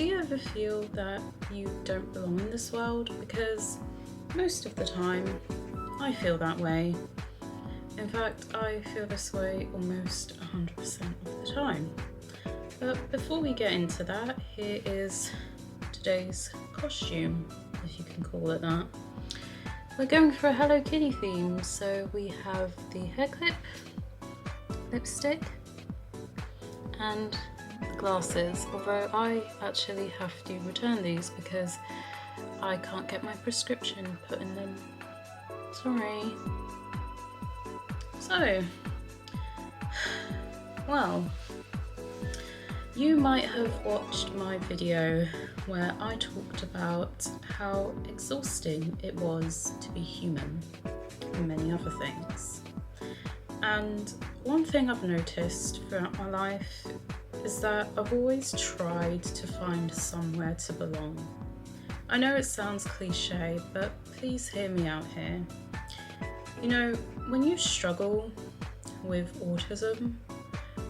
do you ever feel that you don't belong in this world? Because most of the time, I feel that way. In fact, I feel this way almost 100% of the time. But before we get into that, here is today's costume, if you can call it that. We're going for a Hello Kitty theme, so we have the hair clip, lipstick, and the glasses, although I actually have to return these because I can't get my prescription put in them. Sorry. So, well, you might have watched my video where I talked about how exhausting it was to be human and many other things. And one thing I've noticed throughout my life is that I've always tried to find somewhere to belong. I know it sounds cliche, but please hear me out here. You know, when you struggle with autism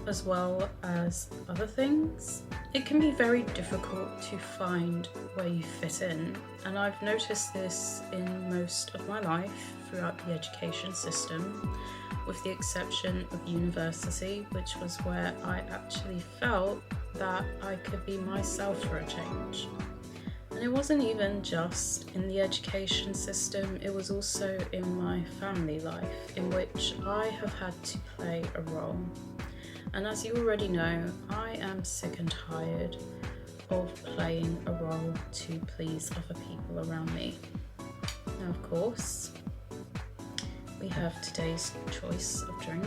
as well as other things, it can be very difficult to find where you fit in. And I've noticed this in most of my life throughout the education system, with the exception of university, which was where I actually felt that I could be myself for a change. And it wasn't even just in the education system, it was also in my family life, in which I have had to play a role. And as you already know, I am sick and tired of playing a role to please other people around me. Now, of course, we have today's choice of drink.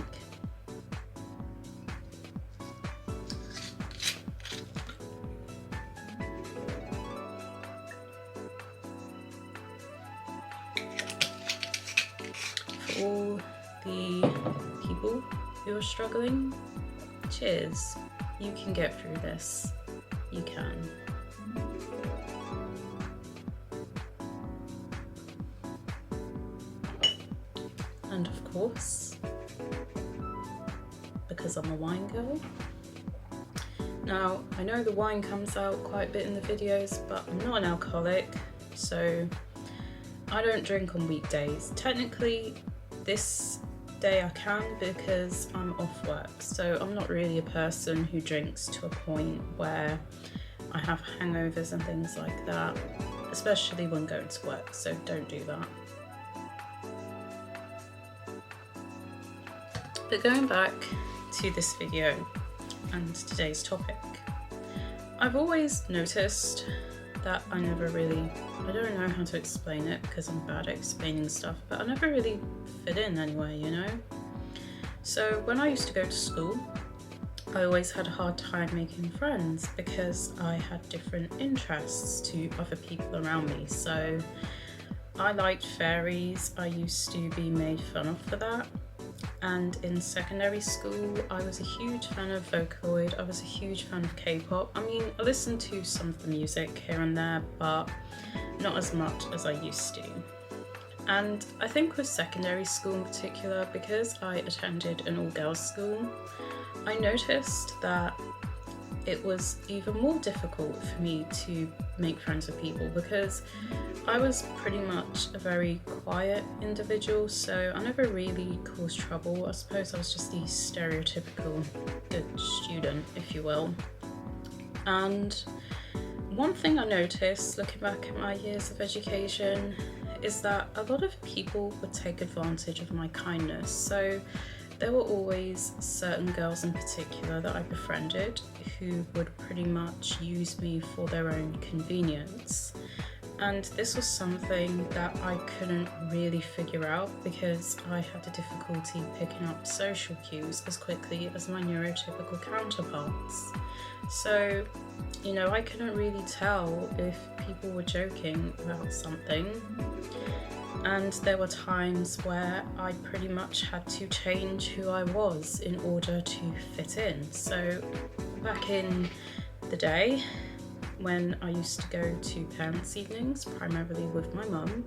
For all the people who are struggling, cheers. You can get through this. You can. And of course, because I'm a wine girl. Now, I know the wine comes out quite a bit in the videos, but I'm not an alcoholic, so I don't drink on weekdays. Technically, this day I can because I'm off work, so I'm not really a person who drinks to a point where I have hangovers and things like that, especially when going to work, so don't do that. But going back to this video and today's topic, I've always noticed that I don't know how to explain it because I'm bad at explaining stuff, but I never really fit in anywhere, you know? So when I used to go to school, I always had a hard time making friends because I had different interests to other people around me. So I liked fairies, I used to be made fun of for that. And in secondary school, I was a huge fan of Vocaloid, I was a huge fan of K-pop. I mean, I listened to some of the music here and there, but not as much as I used to. And I think with secondary school in particular, because I attended an all-girls school, I noticed that it was even more difficult for me to make friends with people because I was pretty much a very quiet individual, so I never really caused trouble. I suppose I was just the stereotypical good student, if you will. And one thing I noticed looking back at my years of education is that a lot of people would take advantage of my kindness. So there were always certain girls in particular that I befriended who would pretty much use me for their own convenience. And this was something that I couldn't really figure out because I had a difficulty picking up social cues as quickly as my neurotypical counterparts. So, you know, I couldn't really tell if people were joking about something. And there were times where I pretty much had to change who I was in order to fit in. So back in the day, when I used to go to parents' evenings, primarily with my mum,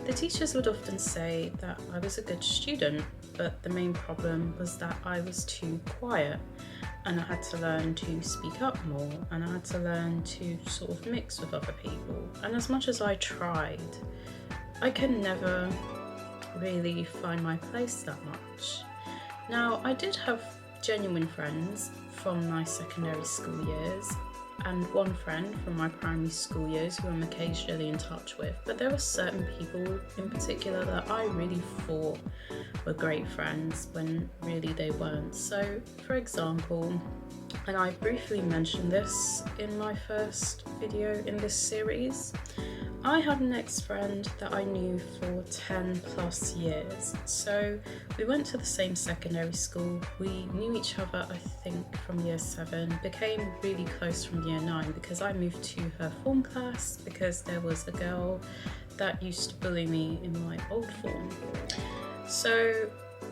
the teachers would often say that I was a good student, but the main problem was that I was too quiet. and I had to learn to speak up more, and I had to learn to sort of mix with other people. And as much as I tried, I can never really find my place that much. Now, I did have genuine friends from my secondary school years, and one friend from my primary school years who I'm occasionally in touch with, but there were certain people in particular that I really thought were great friends when really they weren't. So, for example, and I briefly mentioned this in my first video in this series, I had an ex-friend that I knew for 10 plus years. So we went to the same secondary school, we knew each other I think from year 7, became really close from year 9 because I moved to her form class because there was a girl that used to bully me in my old form. So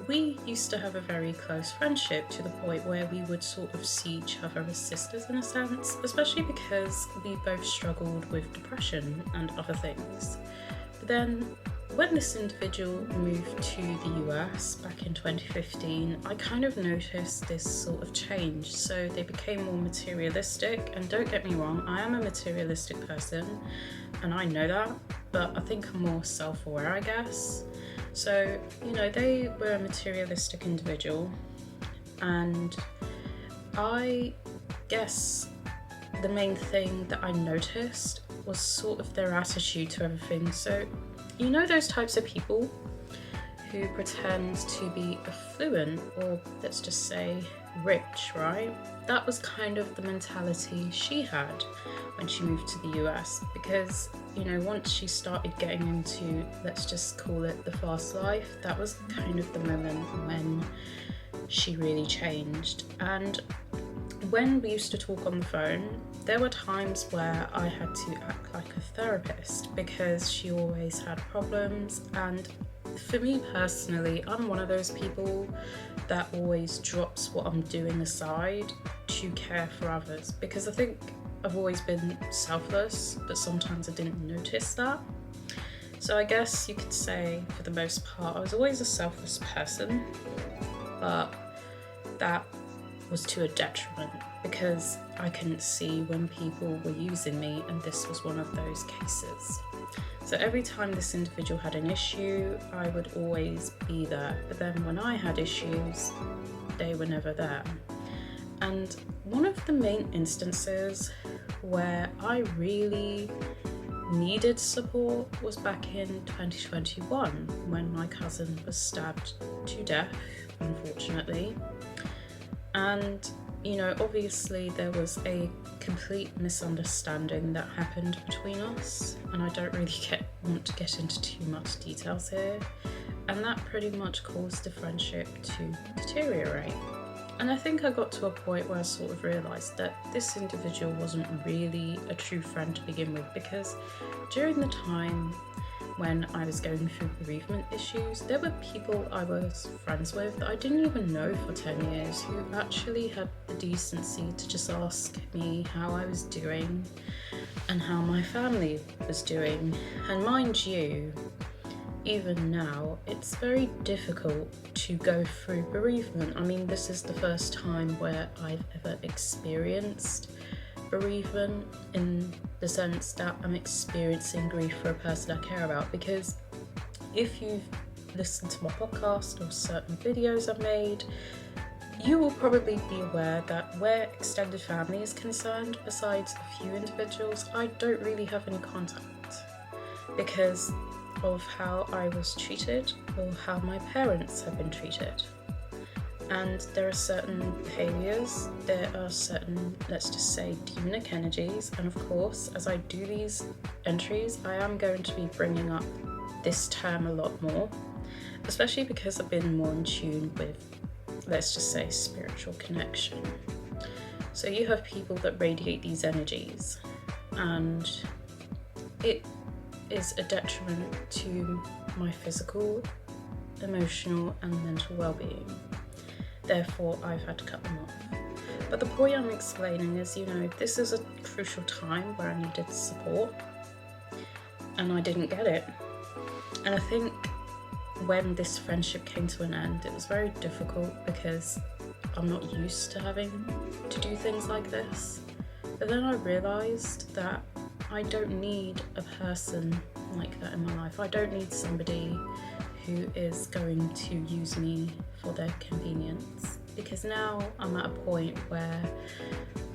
we used to have a very close friendship to the point where we would sort of see each other as sisters in a sense, especially because we both struggled with depression and other things. But then when this individual moved to the US back in 2015, I kind of noticed this sort of change. So they became more materialistic, and don't get me wrong, I am a materialistic person and I know that, but I think I'm more self-aware, I guess. So, you know, they were a materialistic individual, and I guess the main thing that I noticed was sort of their attitude to everything. So, you know, those types of people who pretend to be affluent, or let's just say rich, right? That was kind of the mentality she had when she moved to the US, because, you know, once she started getting into, let's just call it the fast life, that was kind of the moment when she really changed. And when we used to talk on the phone, there were times where I had to act like a therapist because she always had problems. And for me personally, I'm one of those people that always drops what I'm doing aside to care for others, because I think I've always been selfless, but sometimes I didn't notice that. So I guess you could say, for the most part, I was always a selfless person, but that was to a detriment because I couldn't see when people were using me, and this was one of those cases. So every time this individual had an issue, I would always be there, but then when I had issues, they were never there. And one of the main instances where I really needed support was back in 2021 when my cousin was stabbed to death, unfortunately. And, you know, obviously there was a complete misunderstanding that happened between us, and I don't really want to get into too much details here, and that pretty much caused the friendship to deteriorate. And I think I got to a point where I sort of realised that this individual wasn't really a true friend to begin with, because during the time when I was going through bereavement issues, there were people I was friends with that I didn't even know for 10 years who actually had the decency to just ask me how I was doing and how my family was doing. And mind you, even now, it's very difficult to go through bereavement. I mean, this is the first time where I've ever experienced bereavement, in the sense that I'm experiencing grief for a person I care about, because if you've listened to my podcast or certain videos I've made, you will probably be aware that where extended family is concerned, besides a few individuals, I don't really have any contact because of how I was treated or how my parents have been treated. And there are certain behaviours, there are certain, let's just say, demonic energies, and of course, as I do these entries, I am going to be bringing up this term a lot more, especially because I've been more in tune with, let's just say, spiritual connection. So you have people that radiate these energies, and it is a detriment to my physical, emotional, and mental well-being. Therefore, I've had to cut them off. But the point I'm explaining is, you know, this is a crucial time where I needed support, and I didn't get it. And I think when this friendship came to an end, it was very difficult because I'm not used to having to do things like this. But then I realised that I don't need a person like that in my life. I don't need somebody who is going to use me for their convenience, because now I'm at a point where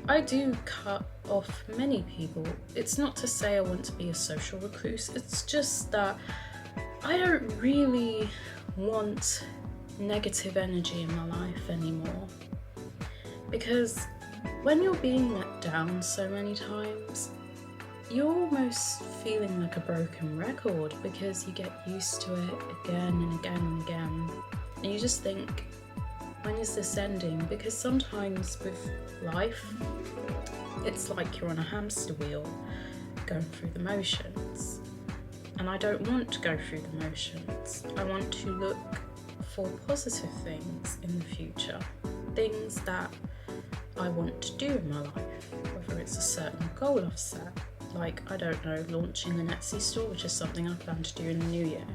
I do cut off many people. It's not to say I want to be a social recluse, it's just that I don't really want negative energy in my life anymore. Because when you're being let down so many times, you're almost feeling like a broken record, because you get used to it again and again and again. And you just think, when is this ending? Because sometimes with life, it's like you're on a hamster wheel going through the motions. And I don't want to go through the motions. I want to look for positive things in the future. Things that I want to do in my life, whether it's a certain goal I've set. Like, I don't know, launching an Etsy store, which is something I plan to do in the new year.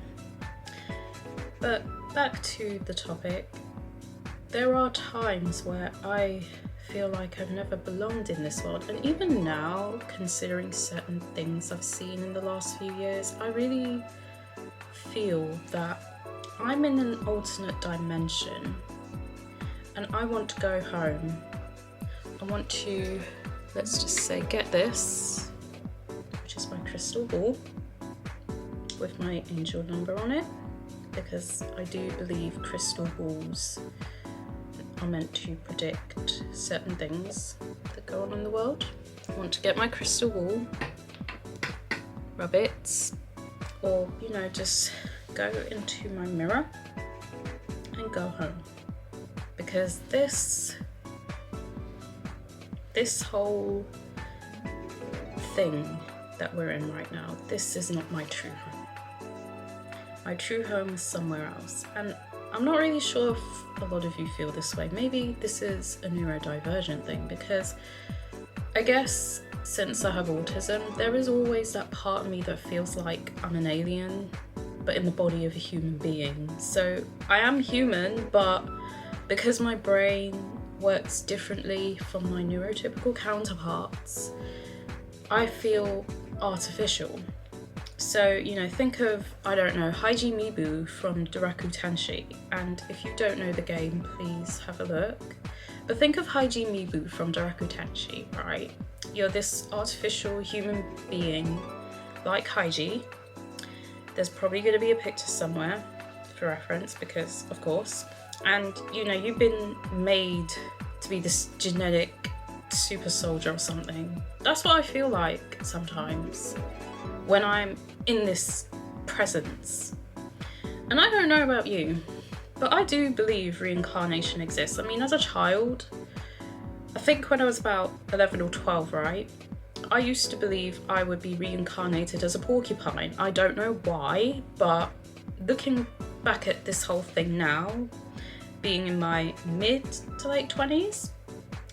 But back to the topic, there are times where I feel like I've never belonged in this world. And even now, considering certain things I've seen in the last few years, I really feel that I'm in an alternate dimension and I want to go home. I want to, let's just say, get this, which is my crystal ball with my angel number on it, because I do believe crystal balls are meant to predict certain things that go on in the world. I want to get my crystal ball, rub it, or just go into my mirror and go home, because this whole thing that we're in right now, this is not my true home. My true home is somewhere else, and I'm not really sure if a lot of you feel this way. Maybe this is a neurodivergent thing, because I guess since I have autism, there is always that part of me that feels like I'm an alien, but in the body of a human being. So I am human, but because my brain works differently from my neurotypical counterparts, I feel artificial. So, think of, I don't know, Haiji Mibu from Doraku Tenshi, and if you don't know the game, please have a look. But think of Haiji Mibu from Doraku Tenshi, right? You're this artificial human being like Haiji. There's probably going to be a picture somewhere for reference, because of course. And you've been made to be this genetic super soldier or something. That's what I feel like sometimes when I'm in this presence. And I don't know about you, but I do believe reincarnation exists. I mean, as a child, I think when I was about 11 or 12, right, I used to believe I would be reincarnated as a porcupine. I don't know why, but looking back at this whole thing now, being in my mid to late 20s,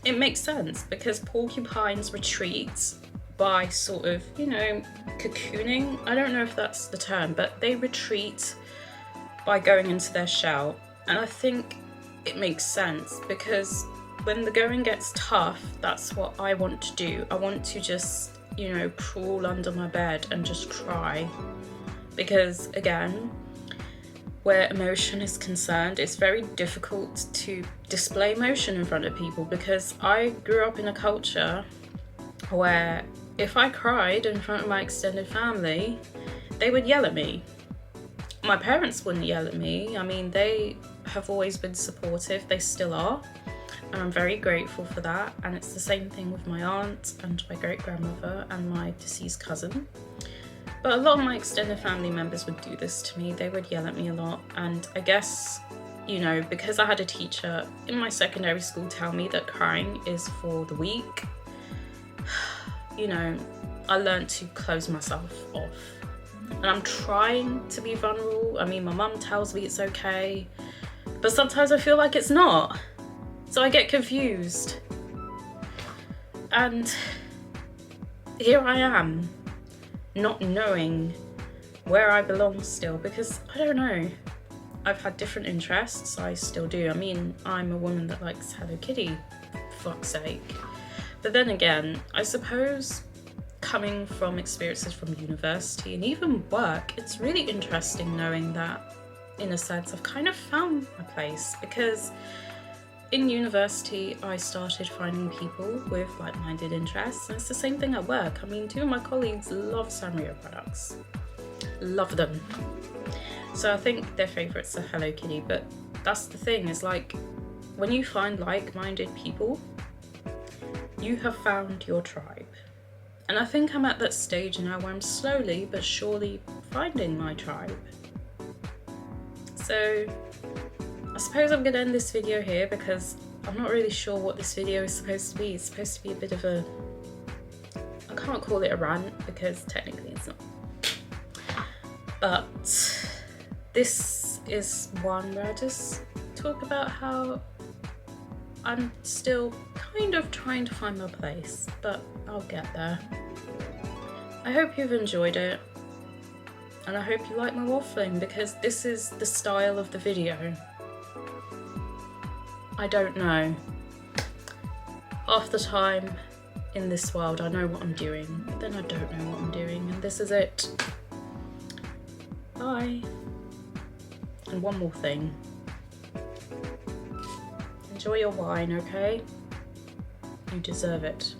it makes sense, because porcupines retreat by sort of, cocooning. I don't know if that's the term, but they retreat by going into their shell. And I think it makes sense, because when the going gets tough, that's what I want to do. I want to just, crawl under my bed and just cry. Because again, where emotion is concerned, it's very difficult to display emotion in front of people, because I grew up in a culture where if I cried in front of my extended family, they would yell at me. My parents wouldn't yell at me. I mean, they have always been supportive, they still are, and I'm very grateful for that. And it's the same thing with my aunt and my great-grandmother and my deceased cousin. But a lot of my extended family members would do this to me. They would yell at me a lot. And I guess, because I had a teacher in my secondary school tell me that crying is for the weak, I learned to close myself off. And I'm trying to be vulnerable. I mean, my mum tells me it's okay, but sometimes I feel like it's not. So I get confused. And here I am, not knowing where I belong still, because I don't know. I've had different interests. I still do. I mean, I'm a woman that likes Hello Kitty, for fuck's sake. But then again, I suppose coming from experiences from university and even work, it's really interesting knowing that, in a sense, I've kind of found my place, because in university I started finding people with like-minded interests, and it's the same thing at work. I mean, 2 of my colleagues love Sanrio products. Love them. So I think their favourites are Hello Kitty, but that's the thing, is like, when you find like-minded people, you have found your tribe. And I think I'm at that stage now where I'm slowly but surely finding my tribe. So I suppose I'm going to end this video here, because I'm not really sure what this video is supposed to be. It's supposed to be a bit of a... I can't call it a rant, because technically it's not. But this is one where I just talk about how I'm still kind of trying to find my place, but I'll get there. I hope you've enjoyed it, and I hope you like my waffling, because this is the style of the video. I don't know. Half the time in this world I know what I'm doing, but then I don't know what I'm doing, and this is it. Bye. And one more thing. Enjoy your wine, okay? You deserve it.